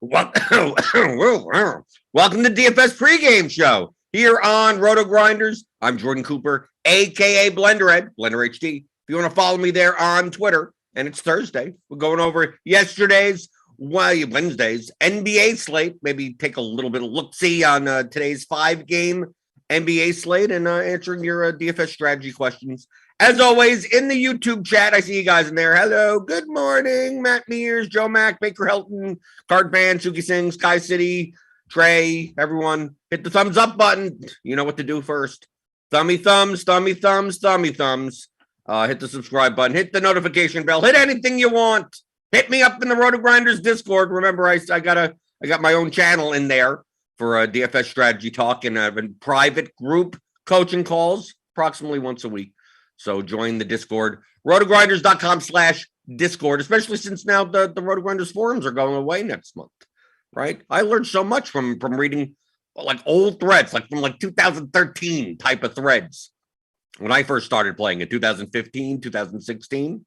RotoGrinders. Welcome to DFS pregame show here on RotoGrinders. I'm Jordan Cooper, aka BlenderEd, Blender HD. If you want to follow me there on Twitter, and it's Thursday, we're going over yesterday's, Wednesday's NBA slate. Maybe take a little bit of look-see on today's 5-game NBA slate and answering your DFS strategy questions. As always, in the YouTube chat, I see you guys in there. Hello, good morning, Matt Mears, Joe Mack, Baker Helton, Card Band, Suki Singh, Sky City, Trey, everyone. Hit the thumbs up button. You know what to do first. Thummy thumbs, thummy thumbs, thummy thumbs. Hit the subscribe button. Hit the notification bell. Hit anything you want. Hit me up in the RotoGrinders Discord. Remember, I got my own channel in there for DFS strategy talk and private group coaching calls approximately once a week. So join the Discord, rotogrinders.com/Discord, especially since now the RotoGrinders forums are going away next month, right? I learned so much from reading like old threads, like from like 2013 type of threads when I first started playing in 2015, 2016.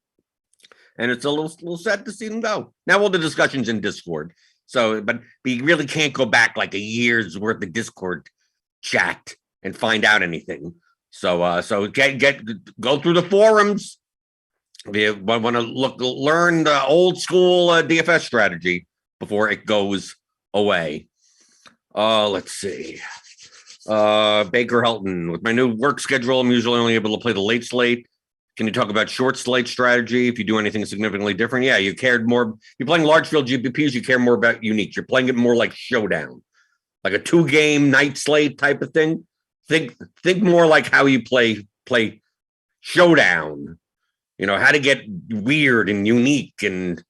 And it's a little sad to see them go. Now all the discussions in Discord. So, but we really can't go back like a year's worth of Discord chat and find out anything. So go through the forums. If you want to learn the old school DFS strategy before it goes away. Let's see. Baker Helton, with my new work schedule, I'm usually only able to play the late slate. Can you talk about short slate strategy? If you do anything significantly different, yeah, you cared more. You're playing large field GPPs, you care more about unique. You're playing it more like showdown, like a 2-game night slate type of thing. Think more like how you play showdown, you know, how to get weird and unique and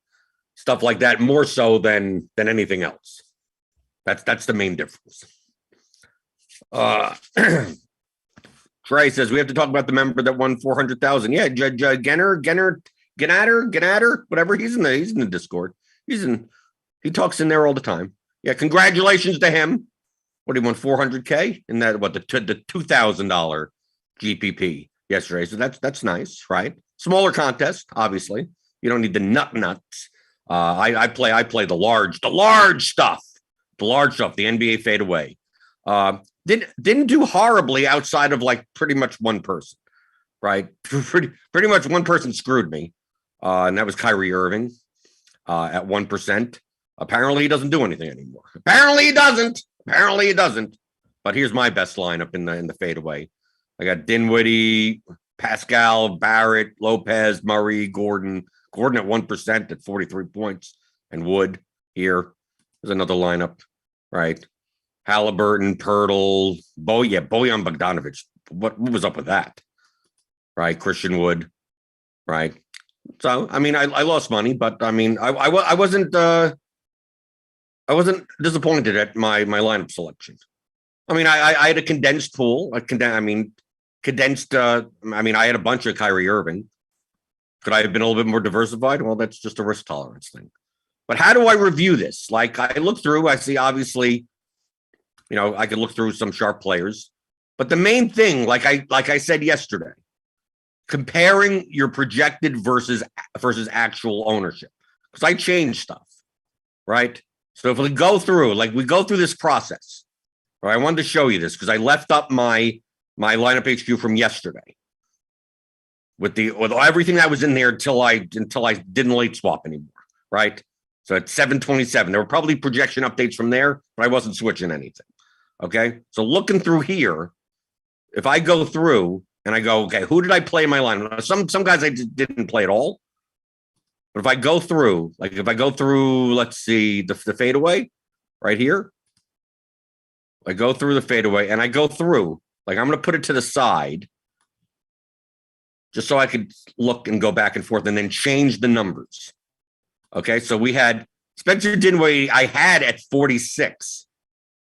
stuff like that, more so than anything else. That's the main difference. Trey says we have to talk about the member that won 400,000. Yeah, Genner, whatever. He's in the Discord. He talks in there all the time. Yeah, congratulations to him. What, he won 400K in that, the $2,000 GPP yesterday. So that's nice, right? Smaller contest, obviously. You don't need the nuts. I play the large stuff, the NBA fadeaway. Didn't do horribly outside of like pretty much one person, right? Pretty much one person screwed me, and that was Kyrie Irving at 1%. Apparently, he doesn't do anything anymore. Apparently, he doesn't. But here's my best lineup in the fadeaway. I got Dinwiddie, Pascal, Barrett, Lopez, Murray, Gordon at 1% at 43 points, and Wood here. There's another lineup, right? Halliburton, Pirtle, Bojan Bogdanovic. What was up with that? Right, Christian Wood, right? So I mean, I lost money, but I mean, I wasn't disappointed at my lineup selection. I mean, I had a condensed pool. I had a bunch of Kyrie Irving. Could I have been a little bit more diversified? Well, that's just a risk tolerance thing. But how do I review this? Like, I look through, I see obviously, you know, I could look through some sharp players, but the main thing, like I said yesterday, comparing your projected versus actual ownership, because I change stuff, right? So if we go through this process, right? I wanted to show you this because I left up my lineup HQ from yesterday with everything that was in there until I didn't late swap anymore, right? So at 7:27, there were probably projection updates from there, but I wasn't switching anything. Okay, so looking through here, if I go through and I go, okay, who did I play in my lineup? Some guys I didn't play at all. But if I go through, let's see, the fadeaway right here. I go through the fadeaway and I go through, like I'm going to put it to the side just so I could look and go back and forth and then change the numbers. Okay, so we had Spencer Dinwiddie, I had at 46,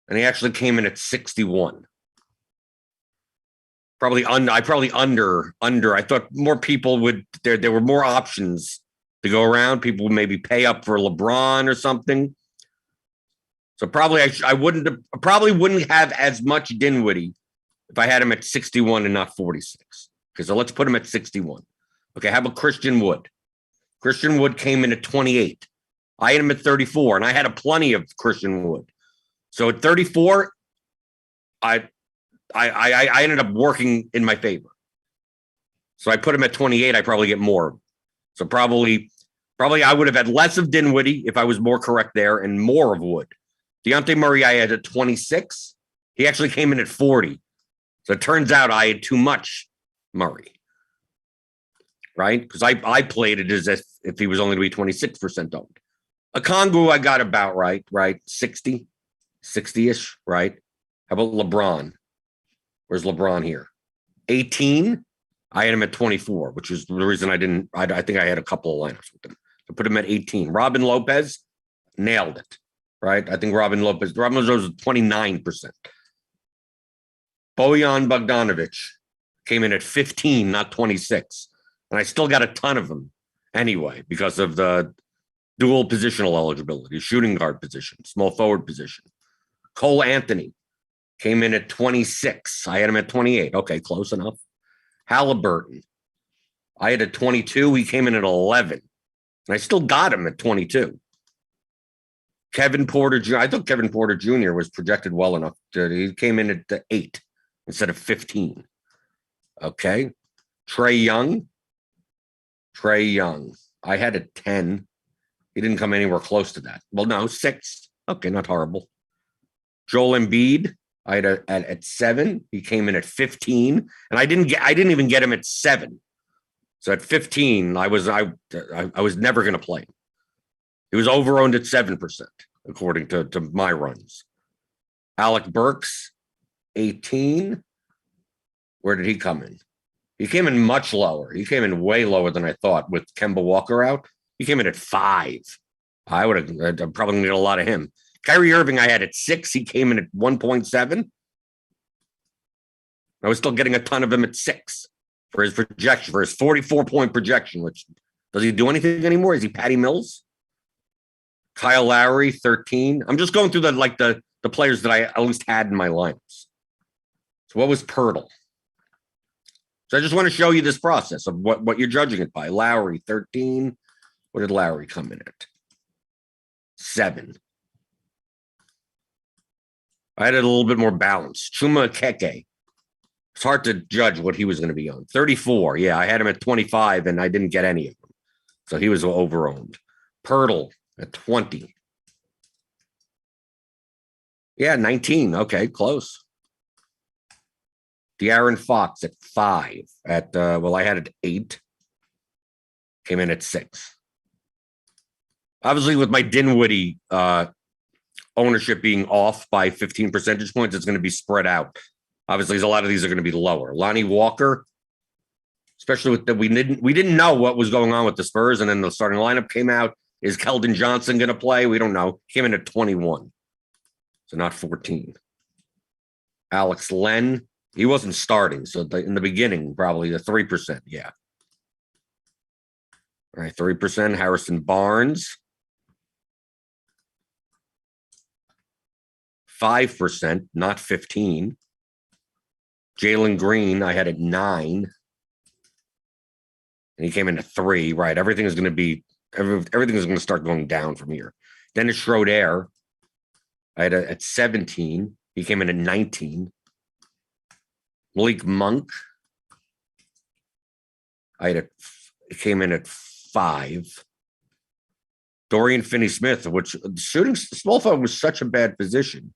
and he actually came in at 61. I probably under. I thought more people would, there were more options to go around. People would maybe pay up for LeBron or something. So probably I wouldn't have as much Dinwiddie if I had him at 61 and not 46. Okay, so let's put him at 61. Okay, how about Christian Wood? Christian Wood came in at 28. I had him at 34, and I had a plenty of Christian Wood. So at 34, I ended up working in my favor. So I put him at 28. I probably get more. So probably I would have had less of Dinwiddie if I was more correct there, and more of Wood. Dejounte Murray, I had at 26. He actually came in at 40. So it turns out I had too much Murray, right? Because I played it as if he was only going to be 26% owned. Okongwu, I got about right? 60-ish, right? How about LeBron? Where's LeBron here? 18. I had him at 24, which is the reason I didn't. I think I had a couple of lineups with him. I put him at 18. Robin Lopez, nailed it, right? I think Robin Lopez was 29%. Bojan Bogdanovic came in at 15, not 26. And I still got a ton of them anyway because of the dual positional eligibility, shooting guard position, small forward position. Cole Anthony came in at 26. I had him at 28. Okay, close enough. Halliburton, I had at 22. He came in at 11. And I still got him at 22. Kevin Porter Jr. I thought Kevin Porter Jr. was projected well enough. He came in at 8 instead of 15. Okay. Trae Young. I had at 10. He didn't come anywhere close to that. Well, no, 6. Okay, not horrible. Joel Embiid, I had at 7. He came in at 15, and I didn't even get him at 7. So at 15, I was never going to play him. He was over-owned at 7%, according to my runs. Alec Burks, 18. Where did he come in? He came in much lower. He came in way lower than I thought with Kemba Walker out. He came in at 5. I'm probably going to get a lot of him. Kyrie Irving, I had at 6. He came in at 1.7. I was still getting a ton of him at 6 for his projection, for his 44-point projection, which does he do anything anymore? Is he Patty Mills? Kyle Lowry, 13. I'm just going through the players that I at least had in my lineups. So what was Pirtle? So I just want to show you this process of what you're judging it by. Lowry, 13. What did Lowry come in at? 7. I had it a little bit more balanced. Chuma Keke. It's hard to judge what he was going to be on. 34. Yeah, I had him at 25, and I didn't get any of them. So he was over-owned. Pirtle at 20. Yeah, 19. Okay, close. De'Aaron Fox at 5. I had it at 8. Came in at 6. Obviously, with my Dinwiddie ownership being off by 15 percentage points, it's going to be spread out. Obviously, a lot of these are going to be lower. Lonnie Walker, especially with we didn't know what was going on with the Spurs, and then the starting lineup came out. Is Keldon Johnson going to play? We don't know. Came in at 21, so not 14. Alex Len, he wasn't starting, so in the beginning, probably the 3%. Yeah. All right, 3%. Harrison Barnes, 5%, not 15. Jalen Green, I had at 9. And he came in at 3. Right. Everything is going to start going down from here. Dennis Schroeder, I had at 17. He came in at 19. Malik Monk, it came in at 5. Dorian Finney-Smith, which shooting small forward was such a bad position.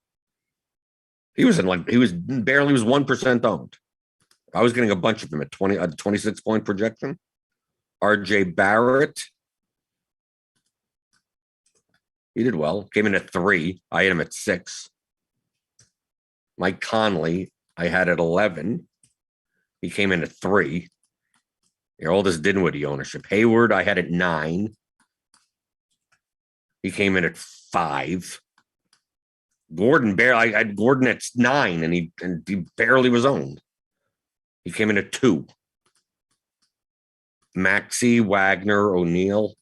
He was barely 1% owned. I was getting a bunch of them at 26-point projection. RJ Barrett, he did well. Came in at 3. I had him at 6. Mike Conley, I had at 11. He came in at 3. All this Dinwiddie ownership. Hayward, I had at 9. He came in at 5. Gordon I had Gordon at 9, and he barely was owned. He came in at 2. Maxey, Wagner, O'Neal.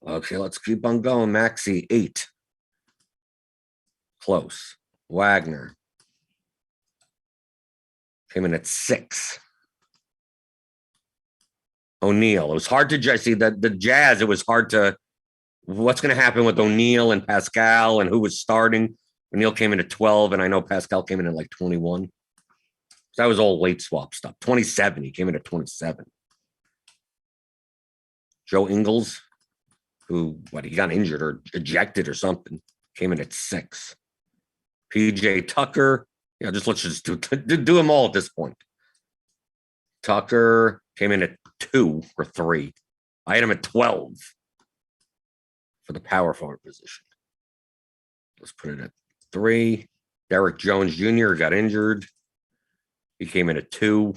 Okay, let's keep on going. Maxey, 8. Close. Wagner came in at 6. O'Neal. It was hard to judge. See, the Jazz, it was hard to what's going to happen with O'Neal and Pascal and who was starting. O'Neal came in at 12, and I know Pascal came in at like 21. So that was all late swap stuff. 27, he came in at 27. Joe Ingles, who, he got injured or ejected or something, came in at 6. PJ Tucker, let's just do them all at this point. Tucker came in at 2 or 3. I had him at 12 for the power forward position. Let's put it at 3. Derek Jones Jr. got injured. He came in at 2.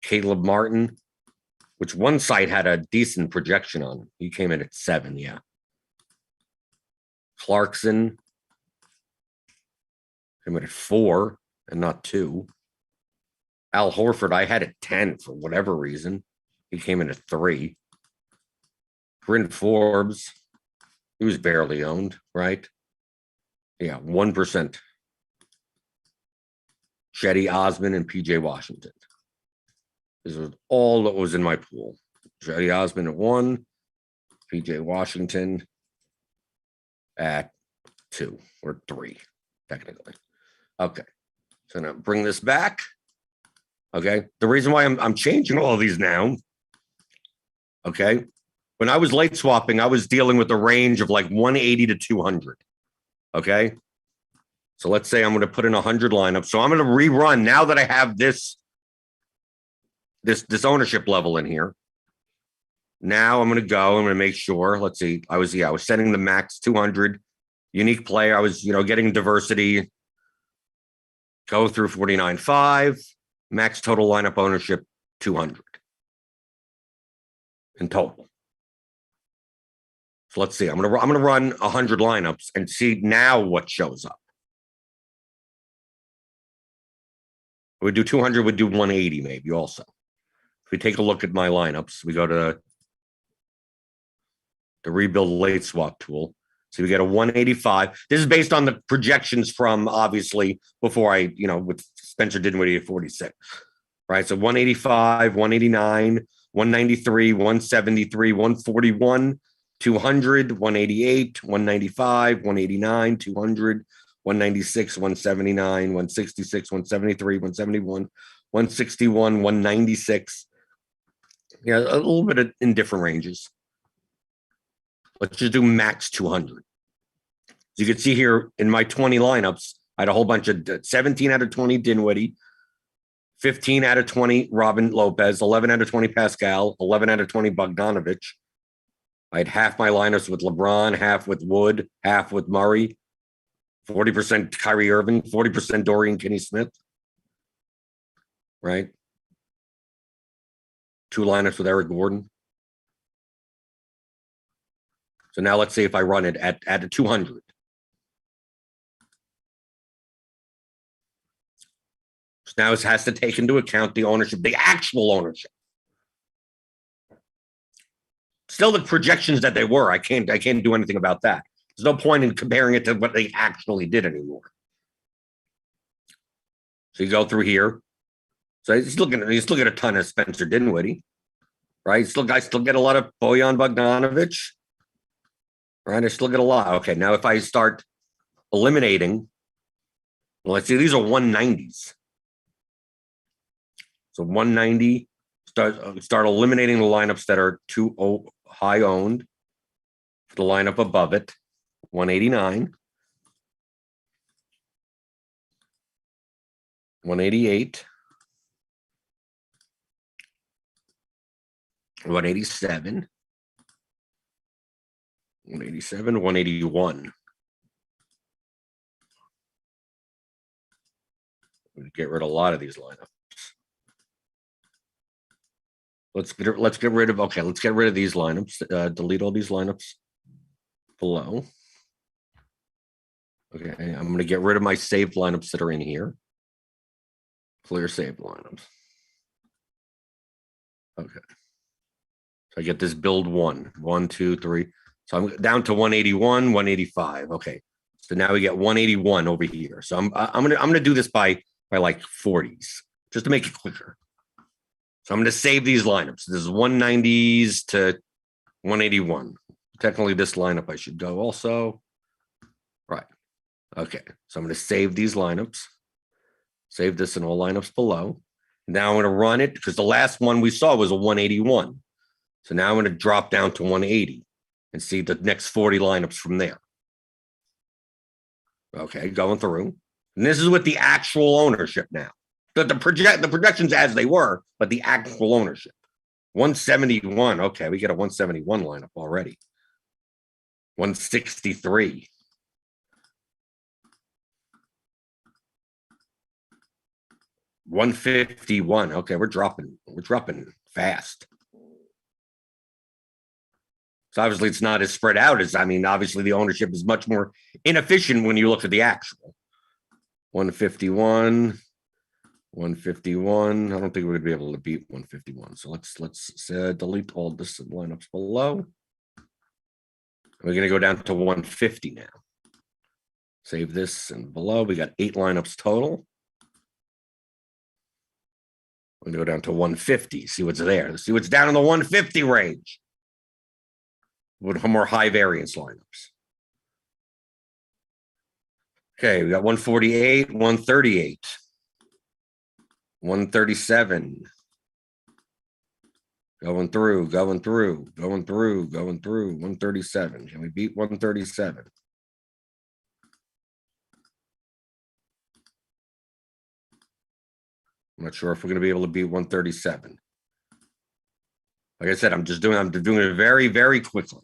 Caleb Martin, which one site had a decent projection on him. He came in at 7, yeah. Clarkson came in at 4 and not 2. Al Horford, I had at 10 for whatever reason. He came in at 3. Bryn Forbes, he was barely owned, right? Yeah, 1%. Chetty Osman and PJ Washington. This was all that was in my pool. Chetty Osman at 1, PJ Washington at 2 or 3, technically. Okay, so now bring this back. Okay, the reason why I'm changing all of these now. Okay, when I was late swapping, I was dealing with a range of like 180 to 200. Okay, so let's say I'm going to put in 100 lineups. So I'm going to rerun now that I have this ownership level in here. Now I'm going to go. I'm going to make sure. Let's see. I was setting the max 200 unique player. I was getting diversity. Go through 49.5. Max total lineup ownership 200 in total. So let's see. I'm gonna run 100 lineups and see now what shows up. We do 200. We do 180 maybe also. If we take a look at my lineups, we go to the rebuild late swap tool. So we get a 185. This is based on the projections from obviously before I, with Spencer Dinwiddie at 46, right? So 185, 189, 193, 173, 141, 200, 188, 195, 189, 200, 196, 179, 166, 173, 171, 161, 196. Yeah, a little bit in different ranges. Let's just do max 200. As you can see here in my 20 lineups, I had a whole bunch of 17 out of 20 Dinwiddie, 15 out of 20 Robin Lopez, 11 out of 20 Pascal, 11 out of 20 Bogdanovich. I had half my lineups with LeBron, half with Wood, half with Murray, 40% Kyrie Irving, 40% Dorian Finney-Smith, right? 2 lineups with Eric Gordon. So now let's say if I run it at a 200. So now it has to take into account the ownership, the actual ownership. Still the projections that they were. I can't do anything about that. There's no point in comparing it to what they actually did anymore. So you go through here. So you still get a ton of Spencer Dinwiddie, right? I still get a lot of Bojan Bogdanovich. Right, I still get a lot. Okay, now if I start eliminating, well, let's see, these are 190s. So 190, start eliminating the lineups that are too high owned. For the lineup above it, 189, 188, 187. 187, 181. Get rid of a lot of these lineups. Let's get rid of these lineups. Delete all these lineups below. Okay, I'm going to get rid of my saved lineups that are in here. Clear saved lineups. Okay. So I get this build 1, 2, 3. So I'm down to 181, 185. Okay. So now we get 181 over here. So I'm gonna do this by like 40s just to make it quicker. So I'm gonna save these lineups. This is 190s to 181. technically this lineup I should go also. Right. Okay. So I'm going to save these lineups. Save this in all lineups below. Now I'm going to run it because the last one we saw was a 181. So now I'm going to drop down to 180 and see the next 40 lineups from there. Okay, going through. And this is with the actual ownership now. The projections as they were, but the actual ownership. 171. Okay, we get a 171 lineup already. 163. $151. Okay, we're dropping fast. So obviously it's not as spread out as, obviously the ownership is much more inefficient when you look at the actual. 151. 151. I don't think we're gonna be able to beat 151. So let's delete all this lineups below. We're gonna go down to 150 now. Save this and below. We got 8 lineups total. We're gonna go down to 150. See what's there. Let's see what's down in the 150 range. With more high variance lineups. Okay, we got 148, 138, 137. Going through. 137. Can we beat 137? I'm not sure if we're going to be able to beat 137. Like I said, I'm doing it very, very quickly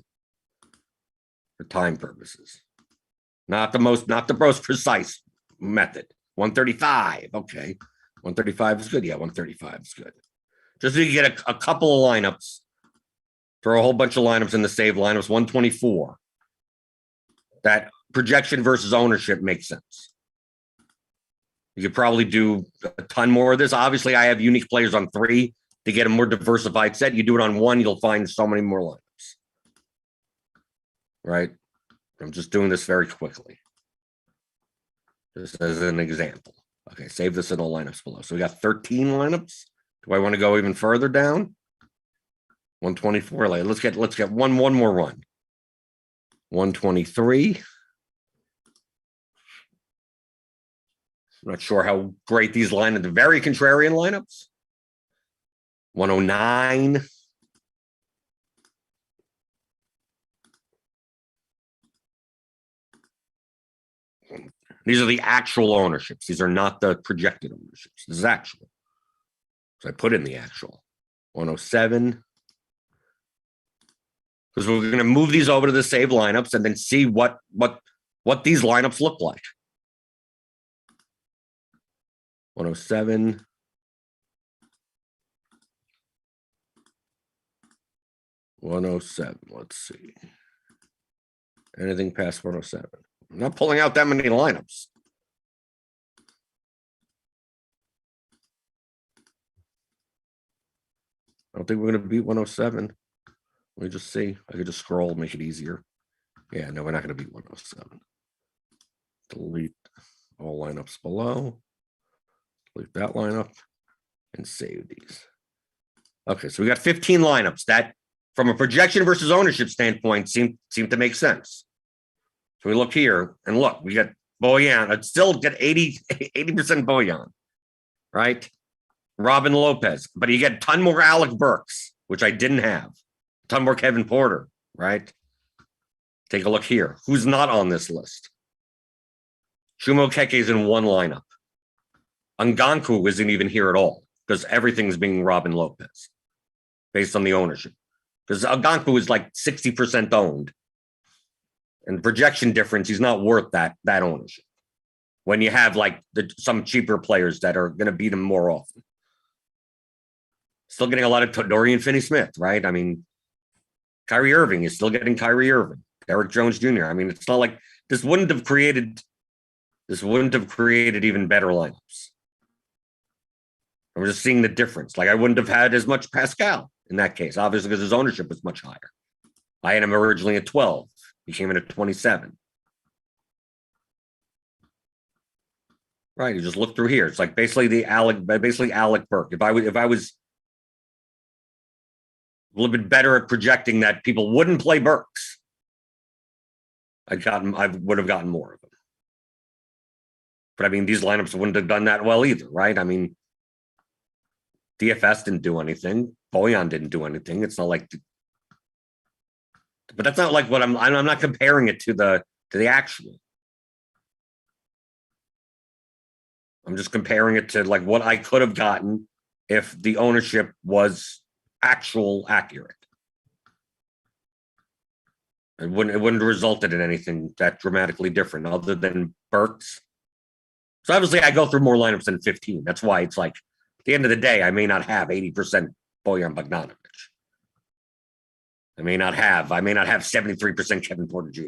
for time purposes. Not the most precise method. 135. Okay. 135 is good. Yeah, 135 is good. Just so you get a couple of lineups. Throw a whole bunch of lineups in the save lineups. 124. That projection versus ownership makes sense. You could probably do a ton more of this. Obviously, I have unique players on 3 to get a more diversified set. You do it on 1, you'll find so many more lineups. Right? I'm just doing this very quickly. Just as an example. Okay, save this in all lineups below. So we got 13 lineups. Do I want to go even further down? 124. Let's get one more run. 123. I'm not sure how great these lineups, very contrarian lineups. 109. These are the actual ownerships. These are not the projected ownerships. This is actual. So I put in the actual. 107. Because we're going to move these over to the save lineups and then see what these lineups look like. 107. 107. Let's see. Anything past 107. I'm not pulling out that many lineups. I don't think we're going to beat 107. Let me just see. I could just scroll, make it easier. Yeah, no, we're not going to beat 107. Delete all lineups below. Delete that lineup and save these. Okay, so we got 15 lineups that, from a projection versus ownership standpoint, seem to make sense. So we look here and look, we got Boyan. I'd still get 80% Boyan, right? Robin Lopez, but you get a ton more Alec Burks, which I didn't have. A ton more Kevin Porter, right? Take a look here. Who's not on this list? Chumo Keke is in one lineup. Ngannou isn't even here at all because everything's being Robin Lopez based on the ownership. Because Ngannou is like 60% owned. And the projection difference, he's not worth that ownership. When you have like some cheaper players that are going to beat him more often. Still getting a lot of Dorian Finney-Smith, right? I mean, Kyrie Irving is still getting Kyrie Irving. Derrick Jones Jr. I mean, it's not like this wouldn't have created even better lineups. I'm just seeing the difference. Like I wouldn't have had as much Pascal in that case, obviously, because his ownership was much higher. I had him originally at 12. He came in at 27. Right. You just look through here. It's like basically Alec Burke. If I was a little bit better at projecting that people wouldn't play Burks, I would have gotten more of them. But I mean, these lineups wouldn't have done that well either, right? I mean, DFS didn't do anything. Boyan didn't do anything. It's not like, but that's not like what I'm not comparing it to the actual. I'm just comparing it to like what I could have gotten if the ownership was accurate. It wouldn't have resulted in anything that dramatically different other than Burks. So obviously I go through more lineups than 15. That's why it's like at the end of the day, I may not have 80% Bojan Bogdanovic. I may not have 73% Kevin Porter Jr.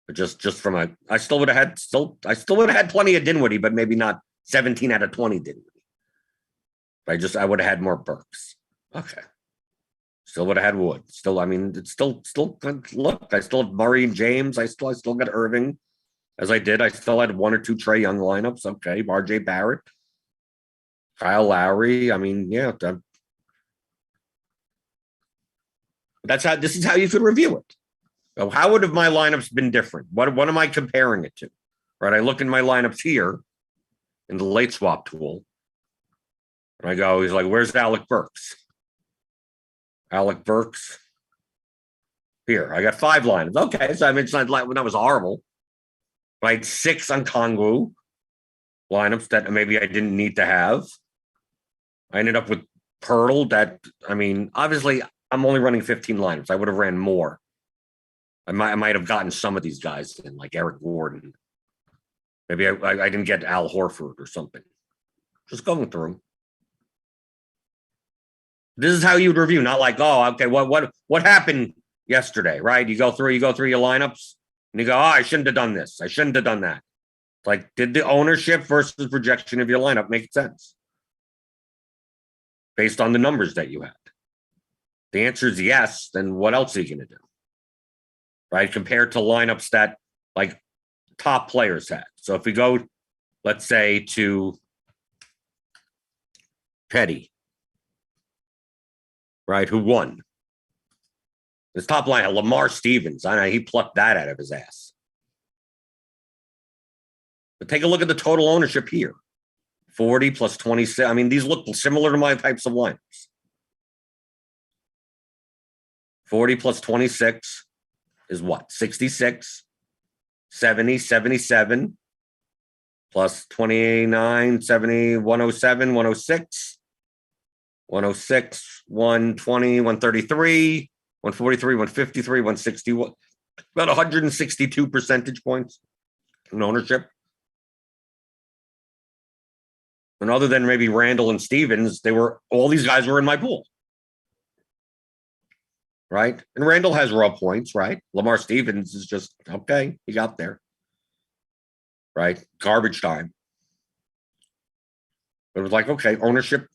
But just from I still would have had plenty of Dinwiddie, but maybe not 17 out of 20 Dinwiddie. But I would have had more Burks. Okay. Still would have had Wood. Still, I mean, it's still look, I still have Murray and James. I still got Irving. As I did, I still had 1 or 2 Trae Young lineups. Okay. RJ Barrett, Kyle Lowry. I mean, yeah. This is how you could review it. So how would have my lineups been different? What am I comparing it to? Right. I look in my lineups here in the late swap tool. And I go, he's like, where's Alec Burks? Alec Burks. Here, I got 5 lineups. Okay, so I mean, it's not like that was horrible. But I had 6 on Kongu lineups that maybe I didn't need to have. I ended up with Pirtle that, I mean, obviously I'm only running 15 lineups. I would have ran more. I might have gotten some of these guys in, like Eric Gordon. Maybe I didn't get Al Horford or something. Just going through. This is how you would review, not like, oh, okay, what happened yesterday, right? You go through your lineups and you go, oh, I shouldn't have done this. I shouldn't have done that. Like, did the ownership versus projection of your lineup make sense? Based on the numbers that you had. The answer is yes, then what else are you going to do? Right? Compared to lineups that like top players had. So if we go, let's say, to Petty, right, who won? His top line, Lamar Stevens. I know he plucked that out of his ass. But take a look at the total ownership here. 40 plus 26. I mean, these look similar to my types of lineups. 40 plus 26 is what? 66, 70, 77, plus 29, 70, 107, 106, 106, 120, 133, 143, 153, 160, about 162 percentage points in ownership. And other than maybe Randall and Stevens, all these guys were in my pool. Right? And Randall has raw points, right? Lamar Stevens is just, okay, he got there. Right? Garbage time. It was like, okay, ownership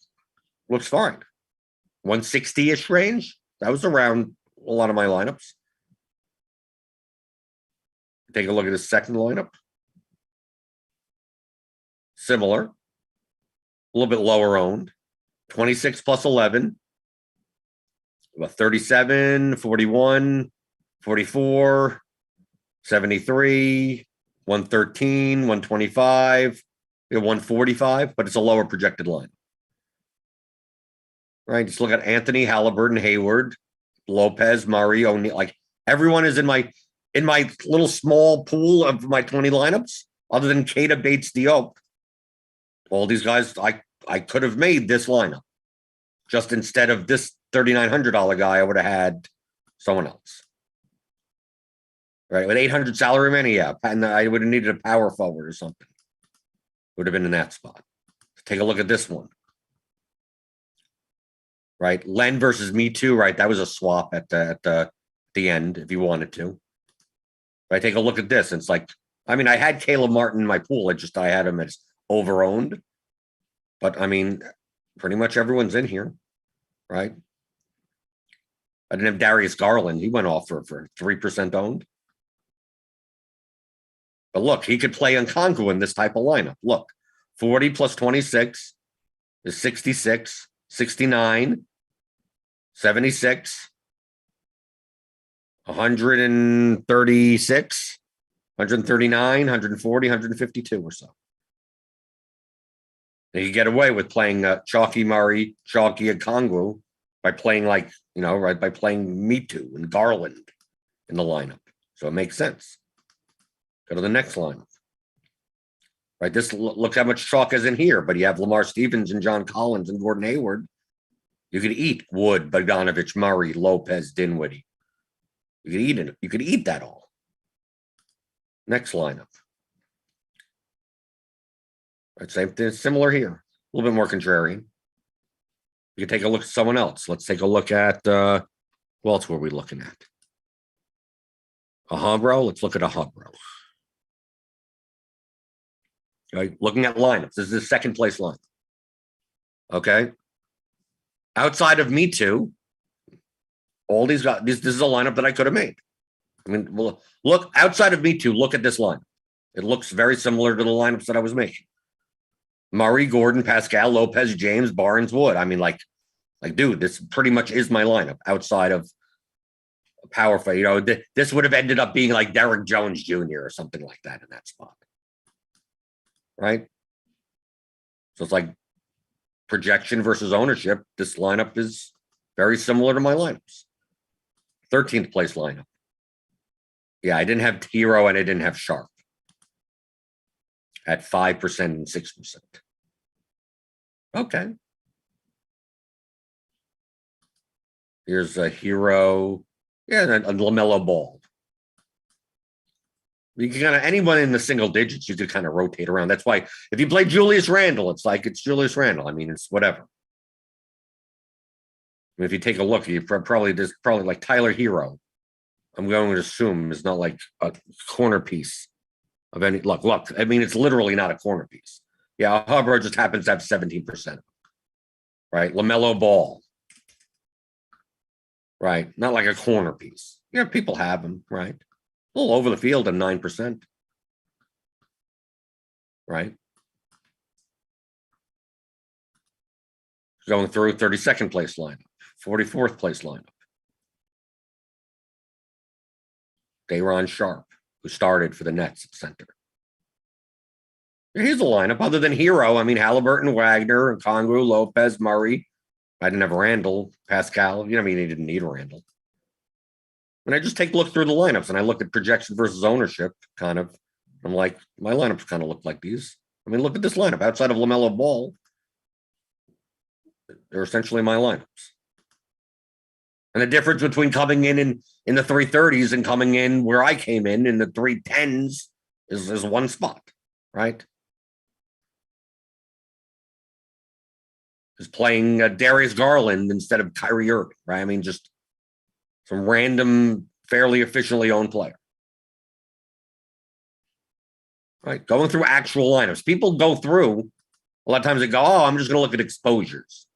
looks fine. 160-ish range. That was around a lot of my lineups. Take a look at his second lineup. Similar. A little bit lower owned. 26 plus 11. About 37, 41, 44, 73, 113, 125, 145, but it's a lower projected line. Right? Just look at Anthony, Halliburton, Hayward, Lopez, Murray, O'Neal. Like everyone is in my little small pool of my 20 lineups, other than Keita, Bates, Diop. All these guys, I could have made this lineup. Just instead of this $3,900 guy, I would have had someone else. Right? With 800 salary money, yeah. And I would have needed a power forward or something. Would have been in that spot. Take a look at this one. Right? Len versus Me Too, right? That was a swap at the end if you wanted to. Right? Take a look at this. It's like, I mean, I had Caleb Martin in my pool. I had him as over-owned. But I mean, pretty much everyone's in here. Right? I didn't have Darius Garland. He went off for 3% owned. But look, he could play on Kongu in this type of lineup. Look, 40 plus 26 is 66, 69, 76, 136, 139, 140, 152 or so. And you get away with playing Chalky Murray, Chalky Okongwu by playing by playing Me Too and Garland in the lineup. So it makes sense. Go to the next lineup. Right, look how much chalk is in here, but you have Lamar Stevens and John Collins and Gordon Hayward. You could eat Wood, Bogdanovich, Murray, Lopez, Dinwiddie. You could eat it. You could eat that all. Next lineup. Right, same thing, similar here. A little bit more contrarian. You can take a look at someone else. Let's take a look at who else were we looking at? A Hubro. Let's look at a Hubro. Okay, looking at lineups. This is the second place line. Okay. Outside of Me Too, all these guys, this is a lineup that I could have made. I mean, well, look, outside of Me Too, look at this lineup. It looks very similar to the lineups that I was making. Murray, Gordon, Pascal, Lopez, James, Barnes, Wood. I mean, dude, this pretty much is my lineup outside of power play. You know, this would have ended up being like Derek Jones Jr. or something like that in that spot. Right? So it's like projection versus ownership. This lineup is very similar to my lineups. 13th place lineup. Yeah, I didn't have Hero and I didn't have Sharp at 5% and 6%. Okay. Here's a Hero. Yeah, and a LaMelo Ball. You can kind of, anyone in the single digits, you could kind of rotate around. That's why if you play Julius Randle, it's like it's Julius Randle. I mean, it's whatever. I mean, if you take a look, there's probably like Tyler Hero. I'm going to assume is not like a corner piece of any look. I mean, it's literally not a corner piece. Yeah, Hubbard just happens to have 17%. Right? LaMelo Ball. Right? Not like a corner piece. Yeah, people have them, right? A little over the field at 9%. Right? Going through 32nd place lineup, 44th place lineup. Day'Ron Sharp, who started for the Nets at center. Here's the lineup. Other than Hero, I mean, Halliburton, Wagner, Okongwu, Lopez, Murray. I didn't have Randall, Pascal. You know, I mean, he didn't need a Randall. And I just take a look through the lineups and I look at projection versus ownership, kind of. I'm like, my lineups kind of look like these. I mean, look at this lineup. Outside of LaMelo Ball, they're essentially my lineups. And the difference between coming in the 330s and coming in where I came in the 310s is one spot, right? Is playing Darius Garland instead of Kyrie Irving, right? I mean, just some random, fairly efficiently owned player. Right? Going through actual lineups. People go through, a lot of times they go, oh, I'm just going to look at exposures.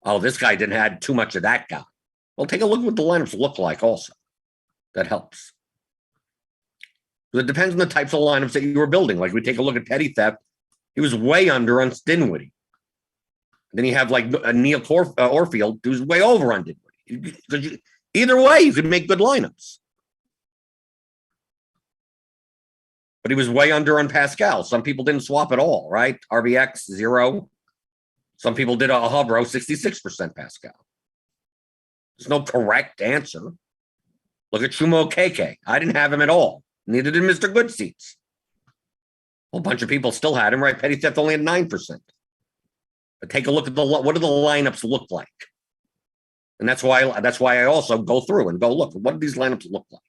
Oh, this guy didn't have too much of that guy. Well, take a look at what the lineups look like also. That helps. It depends on the types of lineups that you were building. Like we take a look at Petty Theft. He was way under on Dinwiddie. Then you have like a Neil Orfield, who's way over on Dinwiddie. Because either way, you could make good lineups. But he was way under on Pascal. Some people didn't swap at all, right? RBX, 0. Some people did a Hubro, 66% Pascal. There's no correct answer. Look at Chumo KK. I didn't have him at all. Neither did Mr. Goodseats. A whole bunch of people still had him, right? Petty Theft only had 9%. But take a look at what do the lineups look like? And that's why I also go through and go, look, what do these lineups look like?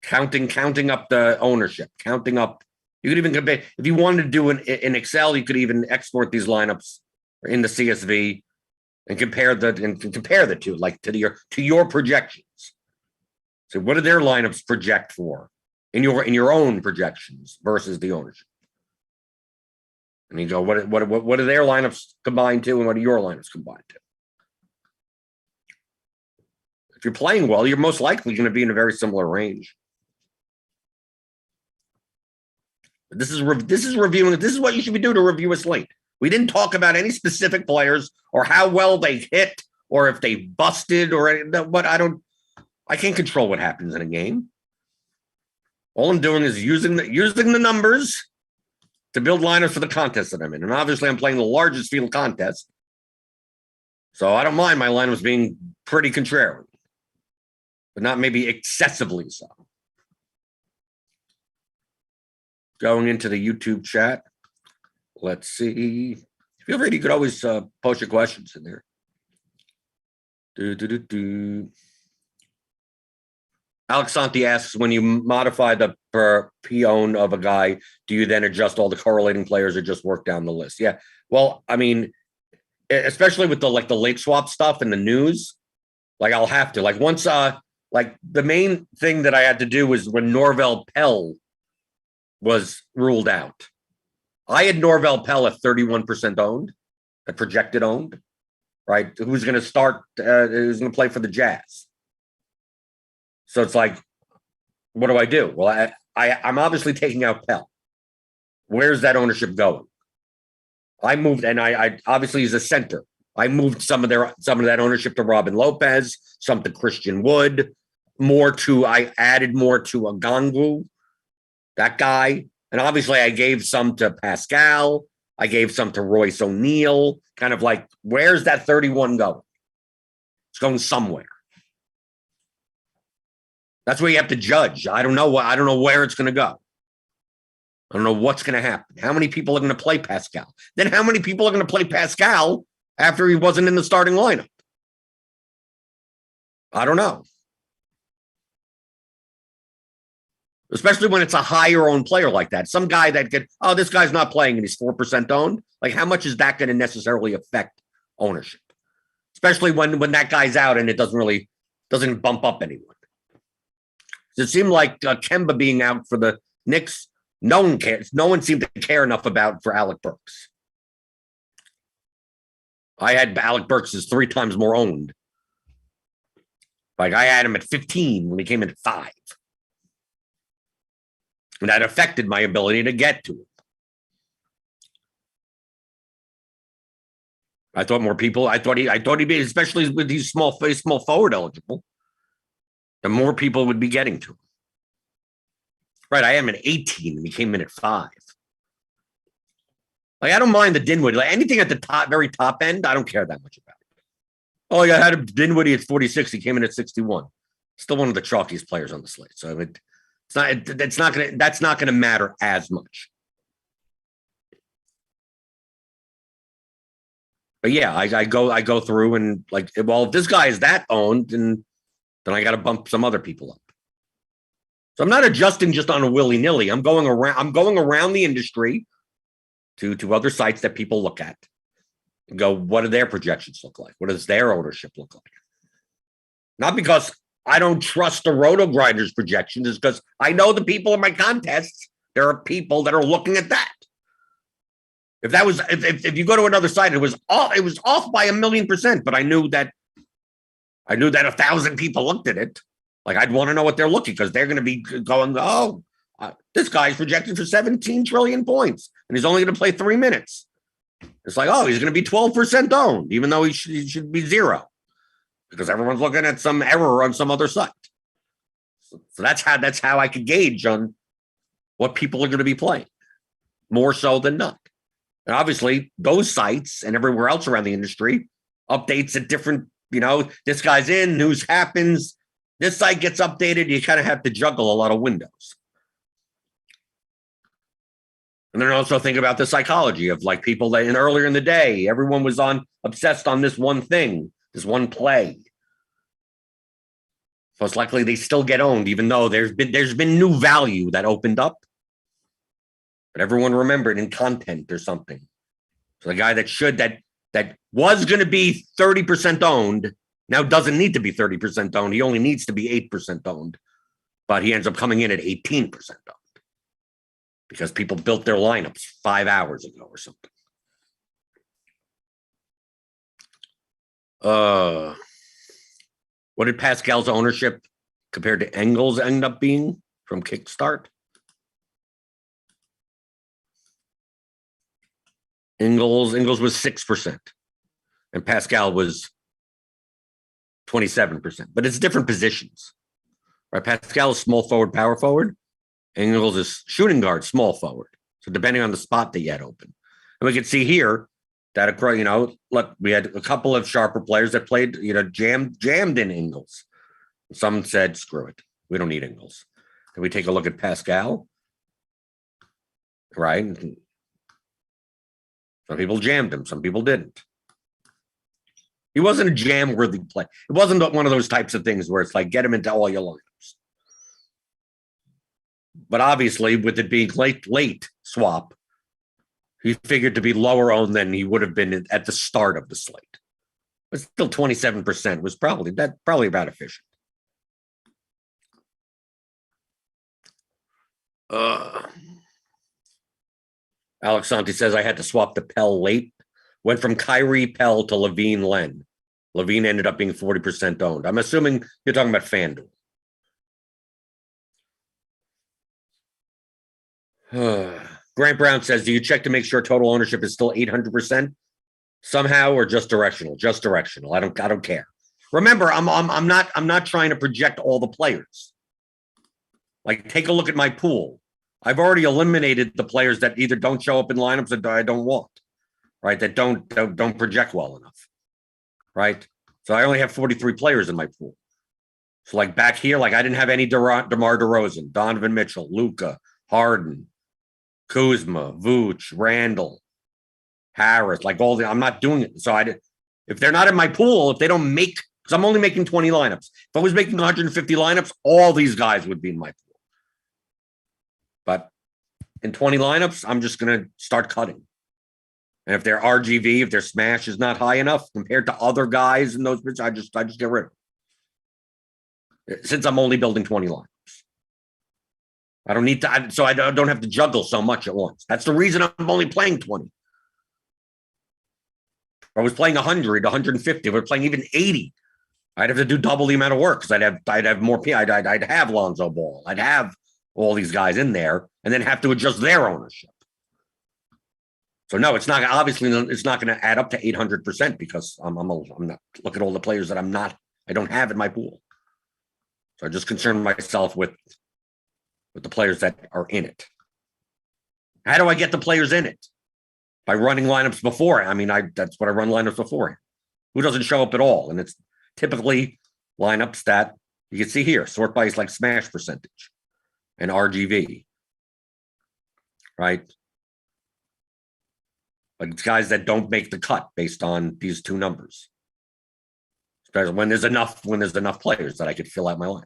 Counting up the ownership, counting up. You could even compare, if you wanted to do in Excel, you could even export these lineups in the CSV and compare the two, like to your projections. So what do their lineups project for in your own projections versus the ownership? And you go, what do their lineups combine to, and what do your lineups combine to? If you're playing well, you're most likely going to be in a very similar range. But this is reviewing. This is what you should be doing to review a slate. We didn't talk about any specific players or how well they hit or if they busted or anything, but I can't control what happens in a game. All I'm doing is using the numbers to build lineups for the contest that I'm in. And obviously I'm playing the largest field contest. So I don't mind my lineups being pretty contrary, but not maybe excessively so. Going into the YouTube chat. Let's see. Feel free, you could always post your questions in there. Alex Santi asks, when you modify the per peon of a guy, do you then adjust all the correlating players or just work down the list? Yeah. Well, I mean, especially with the late swap stuff in the news, like I'll have to. Like once like the main thing that I had to do was when Norvel Pell was ruled out. I had Norvel Pell at 31% owned, at projected owned, right? Who's going to start, who's going to play for the Jazz? So it's like, what do I do? Well, I'm obviously taking out Pell. Where's that ownership going? I moved, and I obviously he's a center. I moved some of that ownership to Robin Lopez, some to Christian Wood, I added more to Agangu, that guy. And obviously I gave some to Pascal. I gave some to Royce O'Neal. Kind of like, where's that 31 going? It's going somewhere. That's where you have to judge. I don't know where it's going to go. I don't know what's going to happen. How many people are going to play Pascal? Then how many people are going to play Pascal after he wasn't in the starting lineup? I don't know. Especially when it's a higher owned player like that. Some guy that this guy's not playing and he's 4% owned. Like, how much is that going to necessarily affect ownership? Especially when that guy's out and it doesn't bump up anyone. It seemed like Kemba being out for the Knicks, no one cares. No one seemed to care enough about for Alec Burks. I had Alec Burks as 3 times more owned. Like I had him at 15 when he came in at 5. And that affected my ability to get to him. I thought he'd be, especially with these small forward eligible, the more people would be getting to him. Right, I am at 18 and he came in at 5. Like, I don't mind the Dinwiddie. Like anything at the very top end, I don't care that much about it. Oh, I had Dinwiddie at 46. He came in at 61. Still one of the chalkiest players on the slate. So that's not gonna matter as much. But yeah, I go through and like, well, if this guy is that owned, then I got to bump some other people up. So I'm not adjusting just on a willy-nilly. I'm going around the industry to other sites that people look at and go, what do their projections look like? What does their ownership look like? Not because I don't trust the RotoGrinders projections, is because I know the people in my contests, there are people that are looking at that. If you go to another site, it was off by 1,000,000%, but I knew that 1,000 people looked at it. Like, I'd want to know what they're looking, because they're going to be going, this guy's projected for 17 trillion points, and he's only going to play 3 minutes. It's like, he's going to be 12% owned, even though he should be 0, because everyone's looking at some error on some other site. So that's how I could gauge on what people are going to be playing, more so than not. And obviously, those sites and everywhere else around the industry updates at different, this guy's in, news happens, this site gets updated. You kind of have to juggle a lot of windows. And then also think about the psychology of like people that earlier in the day, everyone was obsessed on this one thing, this one play. Most likely they still get owned, even though there's been new value that opened up. But everyone remembered in content or something. So the guy that was going to be 30% owned now doesn't need to be 30% owned. He only needs to be 8% owned. But he ends up coming in at 18% owned because people built their lineups 5 hours ago or something. What did Pascal's ownership compared to Engels end up being from Kickstart? Ingles was 6%, and Pascal was 27%. But it's different positions, right? Pascal is small forward, power forward. Ingles is shooting guard, small forward. So depending on the spot that you had open. And we can see here that, look, we had a couple of sharper players that played, jammed in Ingles. Some said, screw it. We don't need Ingles. Can we take a look at Pascal? Right? Some people jammed him. Some people didn't. He wasn't a jam-worthy play. It wasn't one of those types of things where it's like, get him into all your lineups. But obviously, with it being late swap, he figured to be lower owned than he would have been at the start of the slate. But still 27% was probably about efficient. Alex Santi says, I had to swap to Pell late. Went from Kyrie Pell to Levine Len. Levine ended up being 40% owned. I'm assuming you're talking about FanDuel. Grant Brown says, do you check to make sure total ownership is still 800% somehow, or just directional? Just directional. I don't care. Remember, I'm not trying to project all the players. Like, take a look at my pool. I've already eliminated the players that either don't show up in lineups that I don't want, right? That don't project well enough, right? So I only have 43 players in my pool. So like back here, like I didn't have any DeMar DeRozan, Donovan Mitchell, Luka, Harden, Kuzma, Vooch, Randall, Harris, like all the, I'm not doing it. So if they're not in my pool, if they don't make, because I'm only making 20 lineups. If I was making 150 lineups, all these guys would be in my pool. But in 20 lineups, I'm just going to start cutting. And if their RGV, if their smash is not high enough compared to other guys in those bits, I just get rid of it. Since I'm only building 20 lineups. I don't need to, so I don't have to juggle so much at once. That's the reason I'm only playing 20. If I was playing 100, 150, if we're playing even 80, I'd have to do double the amount of work because I'd have more. I'd have Lonzo Ball. I'd have all these guys in there, and then have to adjust their ownership. So no, it's not obviously it's not going to add up to 800% because I'm not look at all the players that I don't have in my pool. So I just concern myself with the players that are in it. How do I get the players in it? By running lineups before. I mean, that's what I run lineups before. Who doesn't show up at all? And it's typically lineups that you can see here, sort by like smash percentage and RGV, right? Like it's guys that don't make the cut based on these two numbers. Especially when there's enough players that I could fill out my lineups.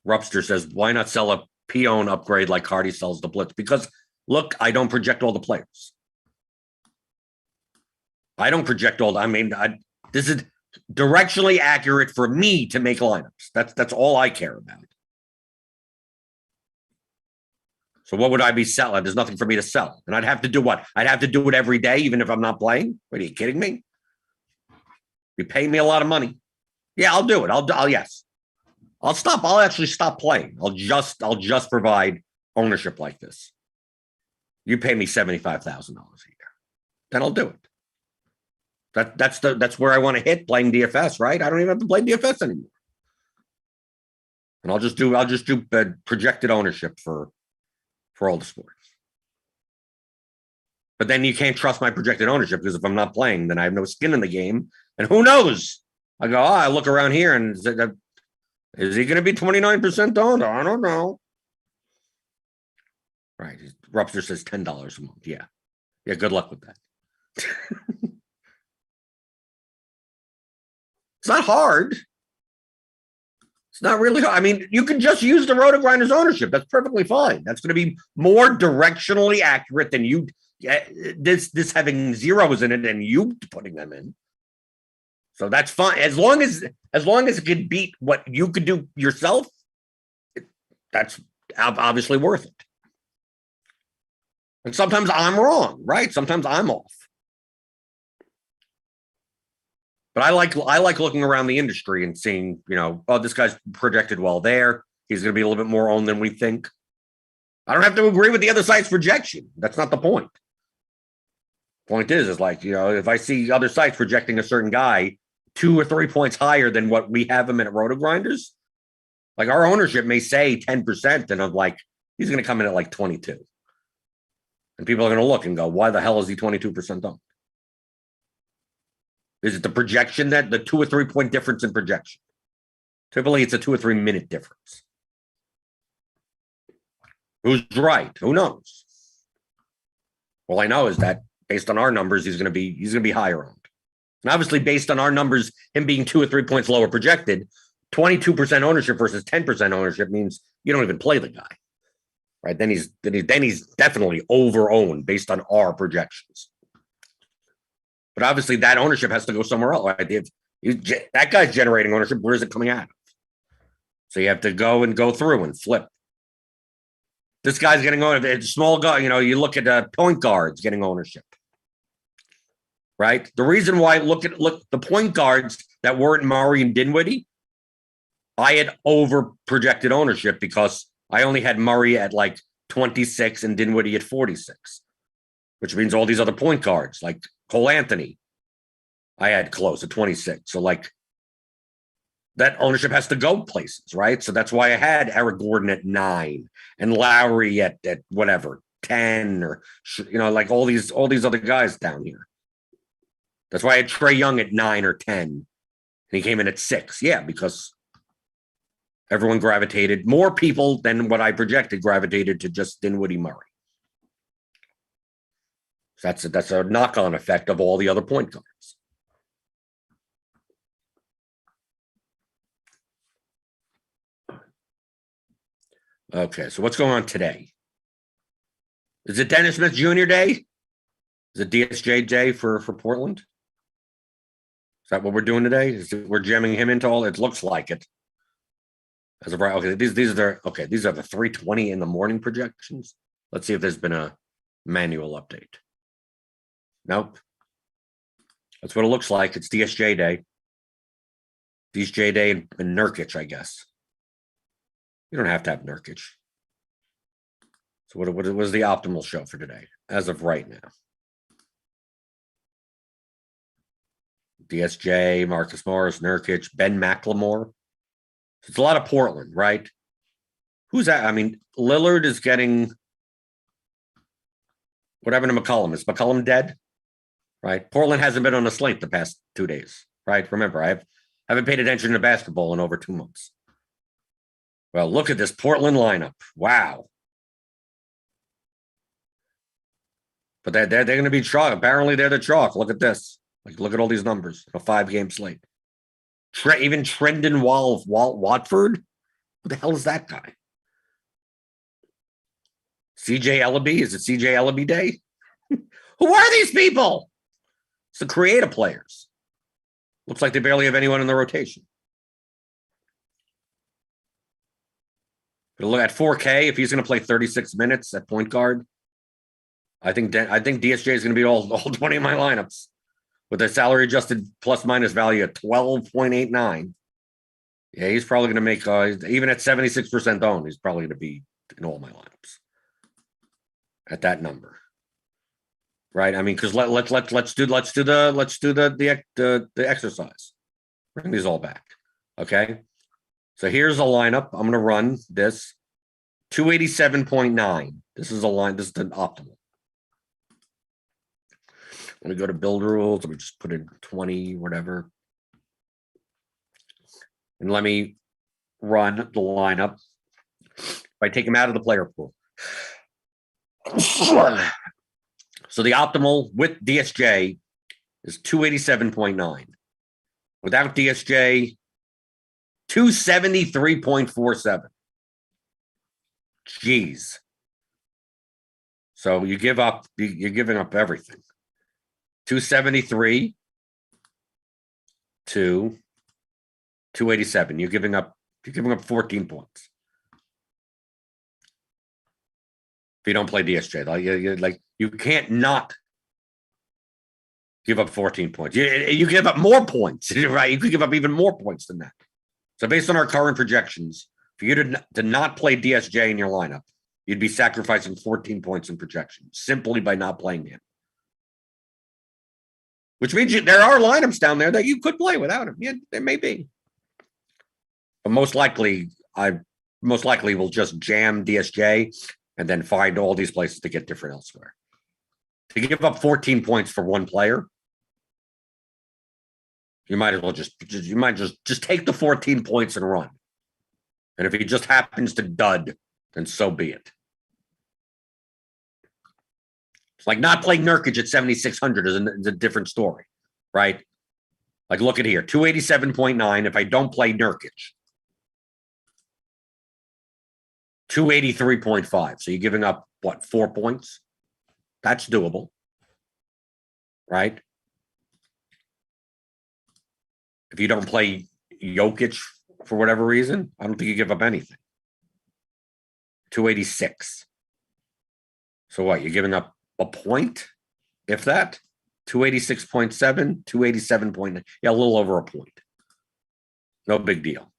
Rupster says, why not sell a peon upgrade like Hardy sells the blitz? Because look, I don't project all the players. I don't project all. This is directionally accurate for me to make lineups. That's all I care about. So what would I be selling? There's nothing for me to sell. And I'd have to do what? I'd have to do it every day, even if I'm not playing. What, are you kidding me? You pay me a lot of money. Yeah, I'll do it. Yes. I'll actually stop playing. I'll just provide ownership like this. You pay me $75,000 a year. Then I'll do it. That's where I want to hit playing DFS, right? I don't even have to play DFS anymore. And I'll just do projected ownership for all the sports. But then you can't trust my projected ownership because if I'm not playing, then I have no skin in the game. And who knows? I go, I look around here and is he going to be 29% owned? I don't know. Right. Rupster says $10 a month. Yeah. Yeah. Good luck with that. It's not hard. It's not really hard. I mean, you can just use the RotoGrinders ownership. That's perfectly fine. That's going to be more directionally accurate than you this having zeros in it and you putting them in. So that's fine. As long as it could beat what you could do yourself, that's obviously worth it. And sometimes I'm wrong, right? Sometimes I'm off. But I like looking around the industry and seeing, oh, this guy's projected well there. He's going to be a little bit more owned than we think. I don't have to agree with the other side's projection. That's not the point. Point is like, if I see other sites projecting a certain guy 2 or 3 points higher than what we have him at RotoGrinders, like our ownership may say 10%, and I'm like, he's going to come in at like 22. And people are going to look and go, why the hell is he 22% owned? Is it the projection that the 2 or 3 point difference in projection? Typically, it's a 2 or 3 minute difference. Who's right? Who knows? All I know is that based on our numbers, he's going to be higher owned. And obviously, based on our numbers, him being 2 or 3 points lower projected, 22% ownership versus 10% ownership means you don't even play the guy, right? Then he's definitely over-owned based on our projections. But obviously, that ownership has to go somewhere else. Right? That guy's generating ownership. Where is it coming out of? So you have to go through and flip. This guy's getting ownership. It's small guy. You look at point guards getting ownership, right? The reason why look the point guards that weren't Murray and Dinwiddie, I had over projected ownership because I only had Murray at like 26 and Dinwiddie at 46, which means all these other point guards like Cole Anthony, I had close at 26. So like that ownership has to go places, right? So that's why I had Eric Gordon at 9 and Lowry at whatever 10, or like all these other guys down here. That's why I had Trae Young at 9 or 10, and he came in at 6. Yeah, because everyone gravitated, more people than what I projected gravitated to just Dinwiddie Murray. So that's a knock-on effect of all the other point guards. Okay, so what's going on today? Is it Dennis Smith Jr. Day? Is it DSJ Day for Portland? Is that what we're doing today? We're jamming him into all? It looks like it. As of right, okay, these are the 3:20 in the morning projections. Let's see if there's been a manual update. Nope. That's what it looks like. It's DSJ Day. DSJ Day and Nurkic, I guess. You don't have to have Nurkic. So what was the optimal show for today, as of right now? DSJ, Marcus Morris, Nurkic, Ben McLemore. It's a lot of Portland, right? Who's that? I mean, Lillard is getting... What happened to McCollum? Is McCollum dead? Right? Portland hasn't been on the slate the past 2 days, right? Remember, I haven't paid attention to basketball in over 2 months. Well, look at this Portland lineup. Wow. But they're going to be chalk. Apparently, they're the chalk. Look at this. Like, look at all these numbers. A 5-game slate. Even Trendon Watford? Who the hell is that guy? CJ Ellaby? Is it CJ Ellaby Day? Who are these people? It's the creative players. Looks like they barely have anyone in the rotation. But look at 4K. If he's going to play 36 minutes at point guard, I think DSJ is going to be all 20 of my lineups with a salary adjusted plus minus value at 12.89. Yeah, he's probably going to make even at 76% owned, he's probably going to be in all my lineups at that number, right? I mean, because let's do the exercise. Bring these all back, okay? So here's a lineup. I'm going to run this 287.9. This is a line. This is the optimal. Let me go to build rules. Let me just put in 20, whatever. And let me run the lineup. If I take him out of the player pool. So the optimal with DSJ is 287.9. Without DSJ, 273.47. Jeez. So you're giving up everything. 273 to 287. You're giving up 14 points. If you don't play DSJ, you can't not give up 14 points. You give up more points, right? You could give up even more points than that. So based on our current projections, for you to not play DSJ in your lineup, you'd be sacrificing 14 points in projection simply by not playing him. Which means there are lineups down there that you could play without him. Yeah, there may be. But most likely, I will just jam DSJ and then find all these places to get different elsewhere. To give up 14 points for one player, you might as well just take the 14 points and run. And if he just happens to dud, then so be it. It's like not playing Nurkic at 7,600 is a different story, right? Like, look at here, 287.9 if I don't play Nurkic. 283.5. So you're giving up, what, 4 points? That's doable, right? If you don't play Jokic for whatever reason, I don't think you give up anything. 286. So what, you're giving up a point, if that? 286.7, 287.9. Yeah, a little over a point. No big deal.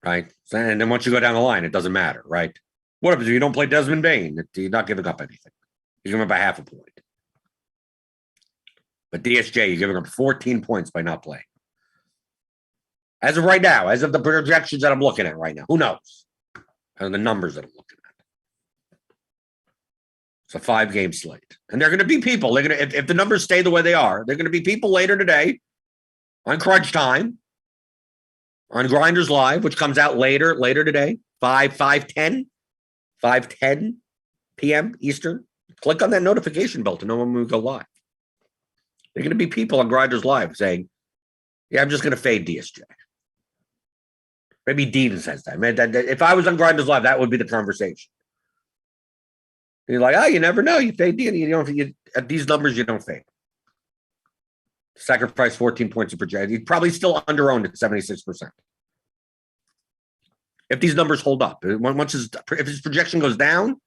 Right? And then once you go down the line, it doesn't matter, right? What if you don't play Desmond Bain? You're not giving up anything. You're giving up a half a point. But DSJ, you're giving up 14 points by not playing. As of right now, as of the projections that I'm looking at right now, who knows? And the numbers that I'm looking at. It's a 5-game slate. And they're going to be people. They're going to, if the numbers stay the way they are, they're going to be people later today on crunch time, on Grinders Live, which comes out later today, 5:10 p.m. Eastern. Click on that notification bell to know when we go live. There are going to be people on Grinders Live saying, yeah, I'm just going to fade DSJ. Maybe Dean says that. Man, if I was on Grinders Live, that would be the conversation. You're like, oh, you never know. You fade Dean. At these numbers, you don't fade. Sacrifice 14 points of projection. He's probably still under-owned at 76%. If these numbers hold up, if his projection goes down,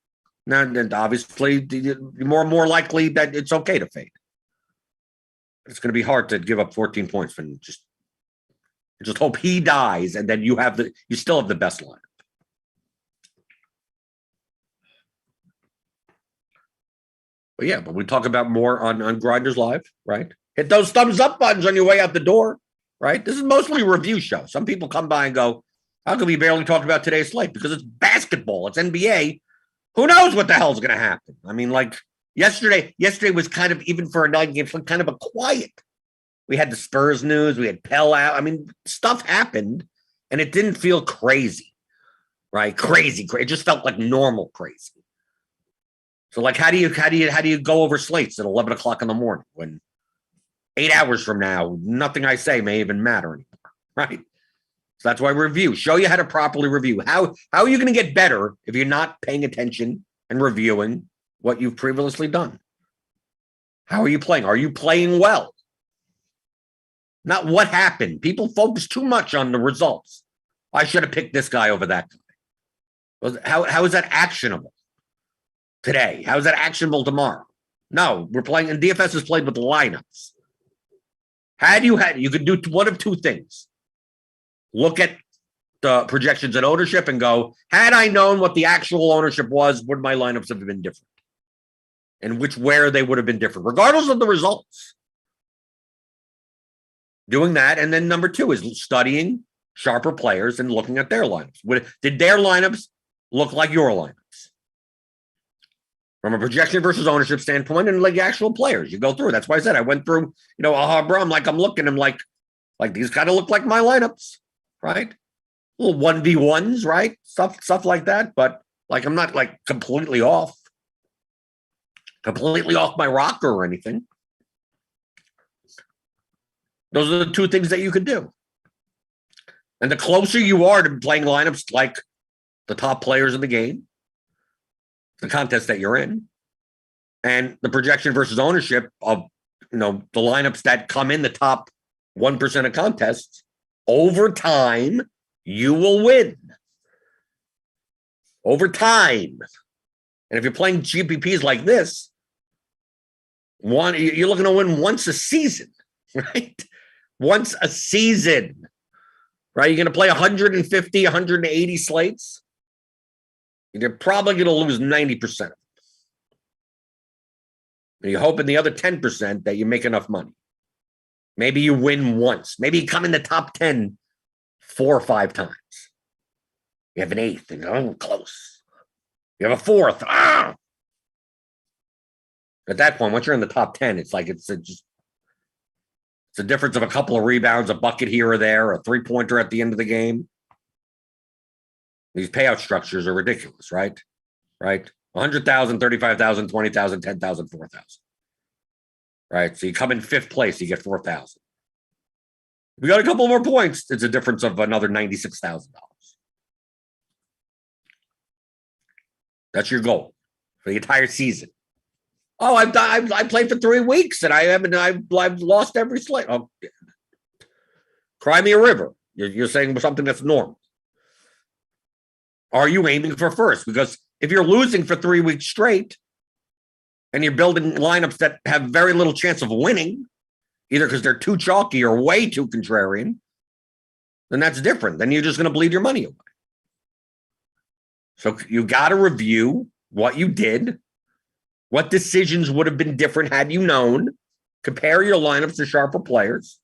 then obviously you're more likely that it's okay to fade. It's going to be hard to give up 14 points and just hope he dies, and then you still have the best lineup. But yeah, but we talk about more on Grinders Live, right? Hit those thumbs up buttons on your way out the door, right? This is mostly a review show. Some people come by and go, how can we barely talk about today's slate? Because it's basketball, it's NBA. Who knows what the hell's going to happen? I mean, like yesterday was kind of, even for a 9-game slate, kind of a quiet. We had the Spurs news, we had Pell out. I mean, stuff happened, and it didn't feel crazy, right? Crazy. It just felt like normal crazy. So, like, how do you go over slates at 11 o'clock in the morning when 8 hours from now, nothing I say may even matter anymore, right? So that's why we review. Show you how to properly review. How are you going to get better if you're not paying attention and reviewing what you've previously done? How are you playing? Are you playing well? Not what happened. People focus too much on the results. I should have picked this guy over that guy. How is that actionable today? How is that actionable tomorrow? No, we're playing, and DFS is played with lineups. You could do one of two things. Look at the projections at ownership and go, had I known what the actual ownership was, would my lineups have been different? And where they would have been different, regardless of the results. Doing that. And then number 2 is studying sharper players and looking at their lineups. Did their lineups look like your lineups? From a projection versus ownership standpoint, and like actual players, you go through. That's why I said I went through, bro. I'm looking, I'm like these kind of look like my lineups, right? Little 1v1s, right? Stuff like that. But like, I'm not like completely off my rocker or anything. Those are the 2 things that you could do. And the closer you are to playing lineups like the top players in the game, the contest that you're in, and the projection versus ownership of, the lineups that come in the top 1% of contests, over time, you will win. Over time. And if you're playing GPPs like this, you're looking to win once a season, right? Once a season, right? You're going to play 150, 180 slates. You're probably going to lose 90% of it. And you're hoping the other 10% that you make enough money. Maybe you win once. Maybe you come in the top 10 4 or 5 times. You have an 8th and oh, close. You have a 4th. Ah! At that point, once you're in the top 10, it's like it's a difference of a couple of rebounds, a bucket here or there, a 3-pointer at the end of the game. These payout structures are ridiculous, right? Right? 100,000, 35,000, 20,000, 10,000, 4,000. Right? So you come in 5th place, you get 4,000. We got a couple more points. It's a difference of another $96,000. That's your goal for the entire season. Oh, I played for 3 weeks and I've lost every slate. Oh, cry me a river. You're saying something that's normal. Are you aiming for first? Because if you're losing for 3 weeks straight and you're building lineups that have very little chance of winning, either because they're too chalky or way too contrarian, then that's different. Then you're just going to bleed your money away. So you got to review what you did, what decisions would have been different had you known, compare your lineups to sharper players,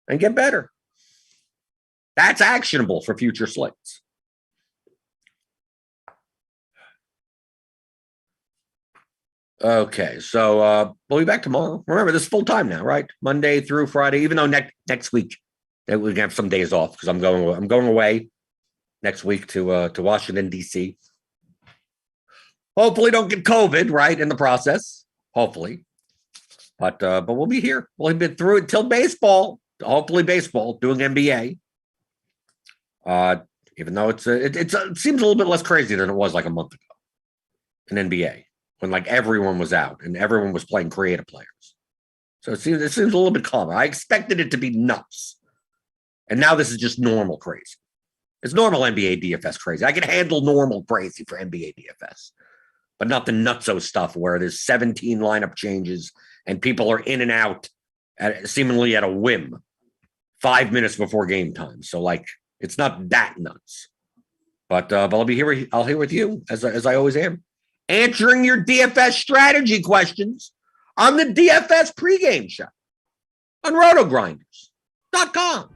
and get better. That's actionable for future slates. Okay, so we'll be back tomorrow. Remember, this is full time now, right? Monday through Friday, even though next week we're gonna have some days off because I'm going away next week to Washington, D.C. Hopefully don't get COVID, right, in the process. Hopefully. But we'll be here. We'll have been through it till baseball. Hopefully baseball, doing NBA. Even though it seems a little bit less crazy than it was like a month ago in NBA, when like everyone was out and everyone was playing creative players. So it seems a little bit calmer. I expected it to be nuts. And now this is just normal crazy. It's normal NBA DFS crazy. I can handle normal crazy for NBA DFS, but not the nutso stuff where there's 17 lineup changes and people are in and out seemingly at a whim 5 minutes before game time. So like, it's not that nuts. But I'll be here. I'll here with you as I always am, answering your DFS strategy questions on the DFS pregame show on RotoGrinders.com.